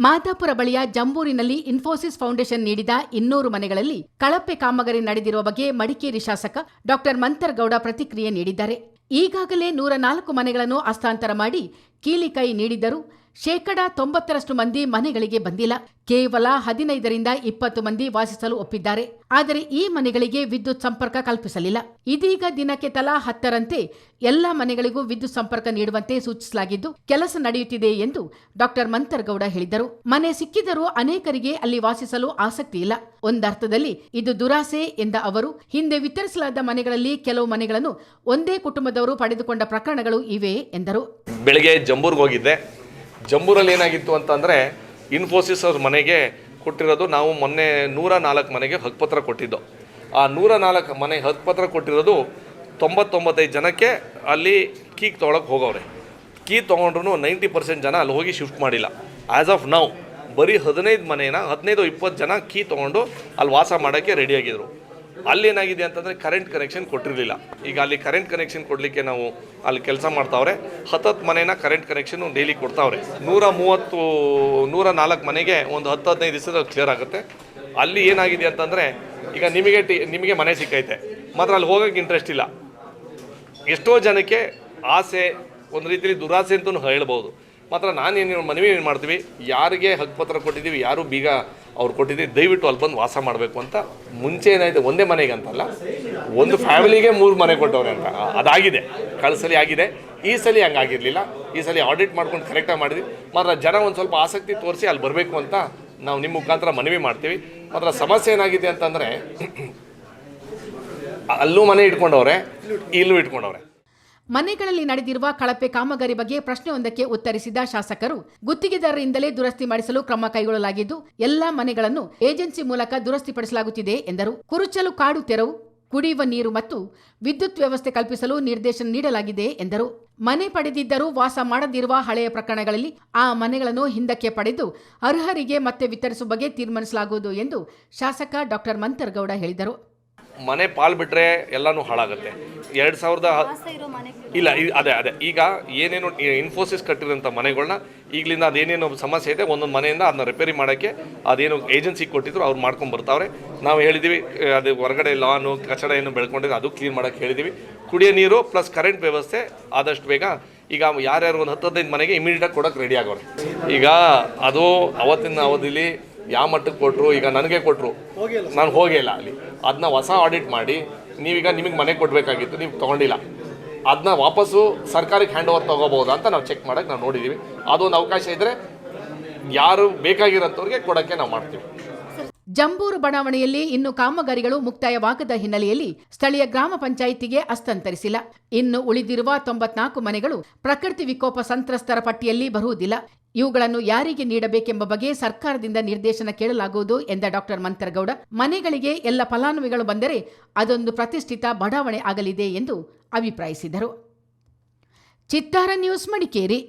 ಮಾದಾಪುರ ಬಳಿಯ ಜಂಬೂರಿನಲ್ಲಿ ಇನ್ಫೋಸಿಸ್ ಫೌಂಡೇಶನ್ ನೀಡಿದ 200 ಮನೆಗಳಲ್ಲಿ ಕಳಪೆ ಕಾಮಗಾರಿ ನಡೆದಿರುವ ಬಗ್ಗೆ ಮಡಿಕೇರಿ ಶಾಸಕ ಡಾ ಮಂತರಗೌಡ ಪ್ರತಿಕ್ರಿಯೆ ನೀಡಿದ್ದಾರೆ. ಈಗಾಗಲೇ 104 ಮನೆಗಳನ್ನು ಹಸ್ತಾಂತರ ಮಾಡಿ ಕೀಲಿಕೈ ನೀಡಿದ್ದರೂ 90% ಮಂದಿ ಮನೆಗಳಿಗೆ ಬಂದಿಲ್ಲ. ಕೇವಲ 15ರಿಂದ 20 ಮಂದಿ ವಾಸಿಸಲು ಒಪ್ಪಿದ್ದಾರೆ. ಆದರೆ ಈ ಮನೆಗಳಿಗೆ ವಿದ್ಯುತ್ ಸಂಪರ್ಕ ಕಲ್ಪಿಸಲಿಲ್ಲ. ಇದೀಗ ದಿನಕ್ಕೆ ತಲಾ 10ರಂತೆ ಎಲ್ಲ ಮನೆಗಳಿಗೂ ವಿದ್ಯುತ್ ಸಂಪರ್ಕ ನೀಡುವಂತೆ ಸೂಚಿಸಲಾಗಿದ್ದು ಕೆಲಸ ನಡೆಯುತ್ತಿದೆ ಎಂದು ಡಾ ಮಂತರಗೌಡ ಹೇಳಿದರು. ಮನೆ ಸಿಕ್ಕಿದರೂ ಅನೇಕರಿಗೆ ಅಲ್ಲಿ ವಾಸಿಸಲು ಆಸಕ್ತಿ ಇಲ್ಲ. ಒಂದರ್ಥದಲ್ಲಿ ಇದು ದುರಾಸೆ ಎಂದ ಅವರು, ಹಿಂದೆ ವಿತರಿಸಲಾದ ಮನೆಗಳಲ್ಲಿ ಕೆಲವು ಮನೆಗಳನ್ನು ಒಂದೇ ಕುಟುಂಬದವರು ಪಡೆದುಕೊಂಡ ಪ್ರಕರಣಗಳು ಇವೆ ಎಂದರು. ಬೆಳಗ್ಗೆ ಜಂಬೂರ್ಗೆ ಹೋಗಿದ್ದೆ. ಜಂಬೂರಲ್ಲಿ ಏನಾಗಿತ್ತು ಅಂತಂದರೆ ಇನ್ಫೋಸಿಸ್ ಅವ್ರ ಮನೆಗೆ ಕೊಟ್ಟಿರೋದು ನಾವು ಮೊನ್ನೆ 104 ಮನೆಗೆ ಹಕ್ಕುಪತ್ರ ಕೊಟ್ಟಿದ್ದು. ಆ 104 ಮನೆ ಹಕ್ಕುಪತ್ರ ಕೊಟ್ಟಿರೋದು 99 ಜನಕ್ಕೆ ಅಲ್ಲಿ ಕೀ ತೊಗೊಳಕ್ಕೆ ಹೋಗವ್ರೆ. ಕೀ ತೊಗೊಂಡ್ರು 90% ಜನ ಅಲ್ಲಿ ಹೋಗಿ ಶಿಫ್ಟ್ ಮಾಡಿಲ್ಲ. ಆ್ಯಸ್ ಆಫ್ ನೌ ಬರೀ 15-20 ಜನ ಕೀ ತೊಗೊಂಡು ಅಲ್ಲಿ ವಾಸ ಮಾಡೋಕ್ಕೆ ರೆಡಿಯಾಗಿದ್ದರು. ಅಲ್ಲೇನಾಗಿದೆ ಅಂತಂದರೆ ಕರೆಂಟ್ ಕನೆಕ್ಷನ್ ಕೊಟ್ಟಿರಲಿಲ್ಲ. ಈಗ ಅಲ್ಲಿ ಕರೆಂಟ್ ಕನೆಕ್ಷನ್ ಕೊಡಲಿಕ್ಕೆ ನಾವು ಅಲ್ಲಿ ಕೆಲಸ ಮಾಡ್ತಾವ್ರೆ. 10 ಮನೆನ ಕರೆಂಟ್ ಕನೆಕ್ಷನ್ ಡೈಲಿ ಕೊಡ್ತಾವ್ರೆ. 104 ಮನೆಗೆ ಒಂದು 10-15 ದಿವಸದಲ್ಲಿ ಕ್ಲಿಯರ್ ಆಗುತ್ತೆ. ಅಲ್ಲಿ ಏನಾಗಿದೆ ಅಂತಂದರೆ ಈಗ ನಿಮಗೆ ಮನೆ ಸಿಕ್ಕೈತೆ, ಮಾತ್ರ ಅಲ್ಲಿ ಹೋಗೋಕ್ಕೆ ಇಂಟ್ರೆಸ್ಟ್ ಇಲ್ಲ. ಎಷ್ಟೋ ಜನಕ್ಕೆ ಆಸೆ, ಒಂದು ರೀತಿಯಲ್ಲಿ ದುರಾಸೆ ಅಂತಲೂ ಹೇಳ್ಬೋದು. ಮಾತ್ರ ನಾನೇನು ಮನವಿ ಏನು ಮಾಡ್ತೀವಿ, ಯಾರಿಗೆ ಹಕ್ಕುಪತ್ರ ಕೊಟ್ಟಿದ್ದೀವಿ, ಯಾರು ಬೀಗ ಅವ್ರು ಕೊಟ್ಟಿದ್ದೀವಿ, ದಯವಿಟ್ಟು ಅಲ್ಲಿ ಬಂದು ವಾಸ ಮಾಡಬೇಕು ಅಂತ. ಮುಂಚೆ ಏನಾಯಿತು, ಒಂದೇ ಮನೆಗೆ ಅಂತಲ್ಲ, ಒಂದು ಫ್ಯಾಮಿಲಿಗೆ 3 ಮನೆ ಕೊಟ್ಟವ್ರೆ ಅಂತ ಅದಾಗಿದೆ. ಕಳ್ಸಲಿ ಆಗಿದೆ. ಈ ಸಲ ಹಂಗಾಗಿರಲಿಲ್ಲ. ಈ ಸಲ ಆಡಿಟ್ ಮಾಡ್ಕೊಂಡು ಕರೆಕ್ಟಾಗಿ ಮಾಡಿದ್ವಿ. ಮಾತ್ರ ಜನ ಒಂದು ಸ್ವಲ್ಪ ಆಸಕ್ತಿ ತೋರಿಸಿ ಅಲ್ಲಿ ಬರಬೇಕು ಅಂತ ನಾವು ನಿಮ್ಮ ಮುಖಾಂತರ ಮನವಿ ಮಾಡ್ತೀವಿ. ಮಾತ್ರ ಸಮಸ್ಯೆ ಏನಾಗಿದೆ ಅಂತಂದರೆ ಅಲ್ಲೂ ಮನೆ ಇಟ್ಕೊಂಡವ್ರೆ, ಇಲ್ಲೂ ಇಟ್ಕೊಂಡವ್ರೆ. ಮನೆಗಳಲ್ಲಿ ನಡೆದಿರುವ ಕಳಪೆ ಕಾಮಗಾರಿ ಬಗ್ಗೆ ಪ್ರಶ್ನೆಯೊಂದಕ್ಕೆ ಉತ್ತರಿಸಿದ ಶಾಸಕರು, ಗುತ್ತಿಗೆದಾರರಿಂದಲೇ ದುರಸ್ತಿ ಮಾಡಿಸಲು ಕ್ರಮ ಕೈಗೊಳ್ಳಲಾಗಿದ್ದು ಎಲ್ಲ ಮನೆಗಳನ್ನು ಏಜೆನ್ಸಿ ಮೂಲಕ ದುರಸ್ತಿಪಡಿಸಲಾಗುತ್ತಿದೆ ಎಂದರು. ಕುರುಚಲು ಕಾಡು ತೆರವು, ಕುಡಿಯುವ ನೀರು ಮತ್ತು ವಿದ್ಯುತ್ ವ್ಯವಸ್ಥೆ ಕಲ್ಪಿಸಲು ನಿರ್ದೇಶನ ನೀಡಲಾಗಿದೆ ಎಂದರು. ಮನೆ ಪಡೆದಿದ್ದರೂ ವಾಸ ಮಾಡದಿರುವ ಹಳೆಯ ಪ್ರಕರಣಗಳಲ್ಲಿ ಆ ಮನೆಗಳನ್ನು ಹಿಂದಕ್ಕೆ ಪಡೆದು ಅರ್ಹರಿಗೆ ಮತ್ತೆ ವಿತರಿಸುವ ಬಗ್ಗೆ ತೀರ್ಮಾನಿಸಲಾಗುವುದು ಎಂದು ಶಾಸಕ ಡಾ ಮಂತರಗೌಡ ಹೇಳಿದರು. ಮನೆ ಪಾಲು ಬಿಟ್ಟರೆ ಎಲ್ಲನೂ ಹಾಳಾಗುತ್ತೆ. 2000 ಇಲ್ಲ ಅದೇ ಈಗ ಏನೇನು ಇನ್ಫೋಸಿಸ್ ಕಟ್ಟಿರೋಂಥ ಮನೆಗಳನ್ನ ಈಗಲಿಂದ ಅದೇನೇನು ಸಮಸ್ಯೆ ಇದೆ ಒಂದೊಂದು ಮನೆಯಿಂದ ಅದನ್ನ ರಿಪೇರಿ ಮಾಡೋಕ್ಕೆ ಅದೇನು ಏಜೆನ್ಸಿಗೆ ಕೊಟ್ಟಿದ್ರು ಅವ್ರು ಮಾಡ್ಕೊಂಡು ಬರ್ತಾವ್ರೆ. ನಾವು ಹೇಳಿದ್ದೀವಿ, ಅದು ಹೊರಗಡೆ ಲಾನು ಕಚಡ ಏನು ಬೆಳ್ಕೊಂಡಿದ್ರೆ ಅದು ಕ್ಲೀನ್ ಮಾಡೋಕ್ಕೆ ಹೇಳಿದ್ದೀವಿ. ಕುಡಿಯೋ ನೀರು ಪ್ಲಸ್ ಕರೆಂಟ್ ವ್ಯವಸ್ಥೆ ಆದಷ್ಟು ಬೇಗ ಈಗ ಯಾರ್ಯಾರು ಒಂದು 10-15 ಮನೆಗೆ ಇಮಿಡಿಯೇಟಾಗಿ ಕೊಡೋಕ್ಕೆ ರೆಡಿ ಆಗೋರು. ಈಗ ಅದು ಅವತ್ತಿನ ಅವಧಿಲಿ ಯಾವ ಮಟ್ಟಕ್ಕೆ ಕೊಟ್ಟರು, ಈಗ ನನಗೆ ಕೊಟ್ಟರು, ನಾನು ಹೋಗಿಲ್ಲ ಅಲ್ಲಿ. ಅದನ್ನ ಹೊಸ ಆಡಿಟ್ ಮಾಡಿ ನೀವೀಗ ನಿಮಗೆ ಮನೆ ಕೊಡಬೇಕಾಗಿತ್ತು, ನೀವು ತೊಗೊಂಡಿಲ್ಲ, ಅದನ್ನ ವಾಪಸ್ಸು ಸರ್ಕಾರಕ್ಕೆ ಹ್ಯಾಂಡ್ ಓವರ್ ತೊಗೋಬೋದಾ ಅಂತ ನಾವು ಚೆಕ್ ಮಾಡೋಕ್ಕೆ ನಾವು ನೋಡಿದ್ದೀವಿ. ಅದೊಂದು ಅವಕಾಶ ಇದ್ದರೆ ಯಾರು ಬೇಕಾಗಿರೋಂಥವ್ರಿಗೆ ಕೊಡೋಕ್ಕೆ ನಾವು ಮಾಡ್ತೀವಿ. ಜಂಬೂರು ಬಡಾವಣೆಯಲ್ಲಿ ಇನ್ನು ಕಾಮಗಾರಿಗಳು ಮುಕ್ತಾಯವಾಗದ ಹಿನ್ನೆಲೆಯಲ್ಲಿ ಸ್ಥಳೀಯ ಗ್ರಾಮ ಪಂಚಾಯಿತಿಗೆ ಹಸ್ತಾಂತರಿಸಿಲ್ಲ. ಇನ್ನು ಉಳಿದಿರುವ 94 ಮನೆಗಳು ಪ್ರಕೃತಿ ವಿಕೋಪ ಸಂತ್ರಸ್ತರ ಪಟ್ಟಿಯಲ್ಲಿ ಬರುವುದಿಲ್ಲ. ಇವುಗಳನ್ನು ಯಾರಿಗೆ ನೀಡಬೇಕೆಂಬ ಬಗ್ಗೆ ಸರ್ಕಾರದಿಂದ ನಿರ್ದೇಶನ ಕೇಳಲಾಗುವುದು ಎಂದ ಡಾ ಮಂತರಗೌಡ, ಮನೆಗಳಿಗೆ ಎಲ್ಲ ಫಲಾನುಭವಿಗಳು ಬಂದರೆ ಅದೊಂದು ಪ್ರತಿಷ್ಠಿತ ಬಡಾವಣೆ ಆಗಲಿದೆ ಎಂದು ಅಭಿಪ್ರಾಯಿಸಿದರು. ಚಿತ್ತಾರ ನ್ಯೂಸ್, ಮಡಿಕೇರಿ.